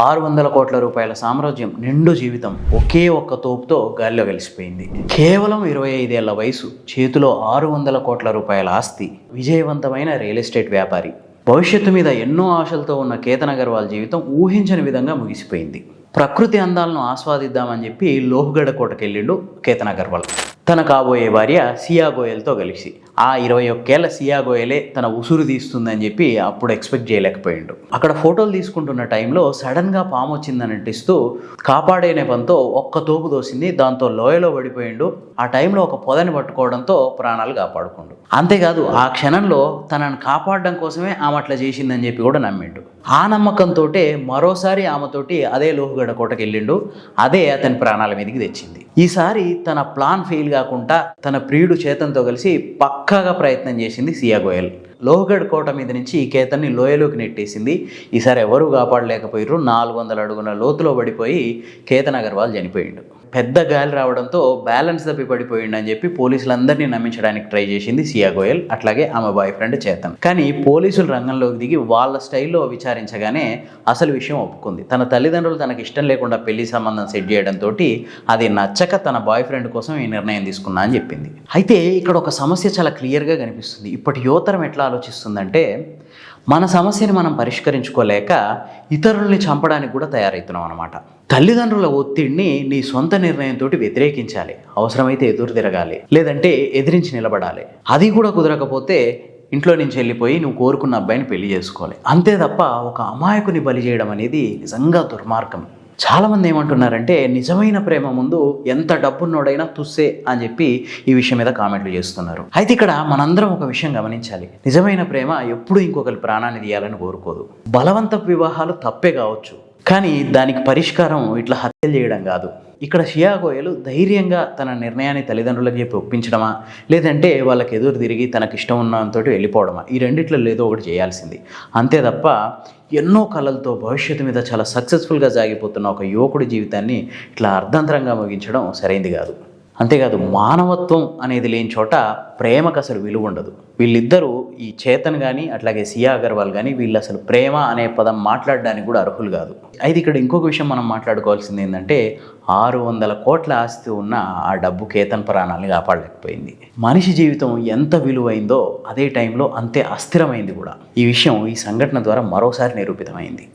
600 కోట్ల రూపాయల సామ్రాజ్యం నిండు జీవితం ఒకే ఒక్క తోపుతో గాలిలో కలిసిపోయింది. కేవలం 25 ఏళ్ల వయసు, చేతిలో 600 కోట్ల రూపాయల ఆస్తి, విజయవంతమైన రియల్ ఎస్టేట్ వ్యాపారి. భవిష్యత్తు మీద ఎన్నో ఆశలతో ఉన్న కేతన్ అగర్వాల్ జీవితం ఊహించని విధంగా ముగిసిపోయింది. ప్రకృతి అందాలను ఆస్వాదిద్దామని చెప్పి లోహ్గఢ్ కోటకెళ్ళిండు కేతన్ అగర్వాల్ తన కాబోయే భార్య సియా గోయల్తో కలిసి. ఆ 21 ఏళ్ల సియా గోయలే తన ఉసురు తీస్తుందని చెప్పి అప్పుడు ఎక్స్పెక్ట్ చేయలేకపోయిండు. అక్కడ ఫోటోలు తీసుకుంటున్న టైంలో సడన్గా పాము వచ్చిందని నటిస్తూ కాపాడే నెపంతో ఒక్క తోపు దోసింది. దాంతో లోయలో పడిపోయిండు. ఆ టైంలో ఒక పొదని పట్టుకోవడంతో ప్రాణాలు కాపాడుకుండు. అంతేకాదు ఆ క్షణంలో తనను కాపాడడం కోసమే ఆమె అట్లా చేసిందని చెప్పి కూడా నమ్మిండు. ఆ నమ్మకంతో మరోసారి ఆమెతోటి అదే లోహ్గఢ్ కోటకి వెళ్ళిండు. అదే అతని ప్రాణాల మీదకి తెచ్చింది. ఈసారి తన ప్లాన్ ఫెయిల్ కాకుండా తన ప్రియుడు చేతన్తో కలిసి పక్కాగా ప్రయత్నం చేసింది సియా గోయల్. లోహ్గఢ్ కోట మీద నుంచి కేతన్ని లోయలోకి నెట్టేసింది. ఈసారి ఎవరూ కాపాడలేకపోయారు. 400 అడుగుల లోతులో పడిపోయి కేతన్ అగర్వాల్ చనిపోయిండు. పెద్ద గాలి రావడంతో బ్యాలెన్స్ తప్పి పడిపోయిండు అని చెప్పి పోలీసులందరినీ నమ్మించడానికి ట్రై చేసింది సియా గోయల్, అట్లాగే ఆమె బాయ్ ఫ్రెండ్ చేతన్. కానీ పోలీసులు రంగంలోకి దిగి వాళ్ళ స్టైల్లో విచారించగానే అసలు విషయం ఒప్పుకుంది. తన తల్లిదండ్రులు తనకి ఇష్టం లేకుండా పెళ్లి సంబంధం సెట్ చేయడంతో అది నచ్చక తన బాయ్ ఫ్రెండ్ కోసం ఈ నిర్ణయం తీసుకున్నా అని చెప్పింది. అయితే ఇక్కడ ఒక సమస్య చాలా క్లియర్గా కనిపిస్తుంది. ఇప్పటి యువతరం ఎట్లా ఆలోచిస్తుందంటే, మన సమస్యని మనం పరిష్కరించుకోలేక ఇతరుల్ని చంపడానికి కూడా తయారవుతున్నాం అన్నమాట. తల్లిదండ్రుల ఒత్తిడిని నీ సొంత నిర్ణయంతో వ్యతిరేకించాలి. అవసరమైతే ఎదురు తిరగాలి, లేదంటే ఎదిరించి నిలబడాలి. అది కూడా కుదరకపోతే ఇంట్లో నుంచి వెళ్ళిపోయి నువ్వు కోరుకున్న అబ్బాయిని పెళ్లి చేసుకోవాలి. అంతే తప్ప ఒక అమాయకుని బలి చేయడం అనేది నిజంగా దుర్మార్గం. చాలామంది ఏమంటున్నారంటే, నిజమైన ప్రేమ ముందు ఎంత డబ్బున్నోడైనా తుస్సే అని చెప్పి ఈ విషయం మీద కామెంట్లు చేస్తున్నారు. అయితే ఇక్కడ మనందరం ఒక విషయం గమనించాలి. నిజమైన ప్రేమ ఎప్పుడూ ఇంకొకరి ప్రాణాన్ని తీయాలని కోరుకోదు. బలవంత వివాహాలు తప్పే కావచ్చు, కానీ దానికి పరిష్కారం ఇట్లా హత్యలు చేయడం కాదు. ఇక్కడ సియా గోయల్ ధైర్యంగా తన నిర్ణయాన్ని తల్లిదండ్రులకు చెప్పి ఒప్పించడమా, లేదంటే వాళ్ళకి ఎదురు తిరిగి తనకి ఇష్టం ఉన్నంతో వెళ్ళిపోవడమా, ఈ రెండిట్లో ఏదో ఒకటి చేయాల్సింది. అంతే తప్ప ఎన్నో కళలతో భవిష్యత్తు మీద చాలా సక్సెస్ఫుల్గా సాగిపోతున్న ఒక యువకుడి జీవితాన్ని ఇట్లా అర్ధంతరంగా ముగించడం సరైంది కాదు. అంతేకాదు, మానవత్వం అనేది లేని చోట ప్రేమకు అసలు విలువ ఉండదు. వీళ్ళిద్దరూ, ఈ చేతన్ కానీ అట్లాగే సియా అగర్వాల్ కానీ, వీళ్ళు అసలు ప్రేమ అనే పదం మాట్లాడడానికి కూడా అర్హులు కాదు. అయితే ఇక్కడ ఇంకొక విషయం మనం మాట్లాడుకోవాల్సింది ఏంటంటే, 600 కోట్ల ఆస్తి ఉన్న ఆ డబ్బు కేతన్ ప్రాణాలని కాపాడలేకపోయింది. మనిషి జీవితం ఎంత విలువైందో అదే టైంలో అంతే అస్థిరమైంది కూడా. ఈ విషయం ఈ సంఘటన ద్వారా మరోసారి నిరూపితమైంది.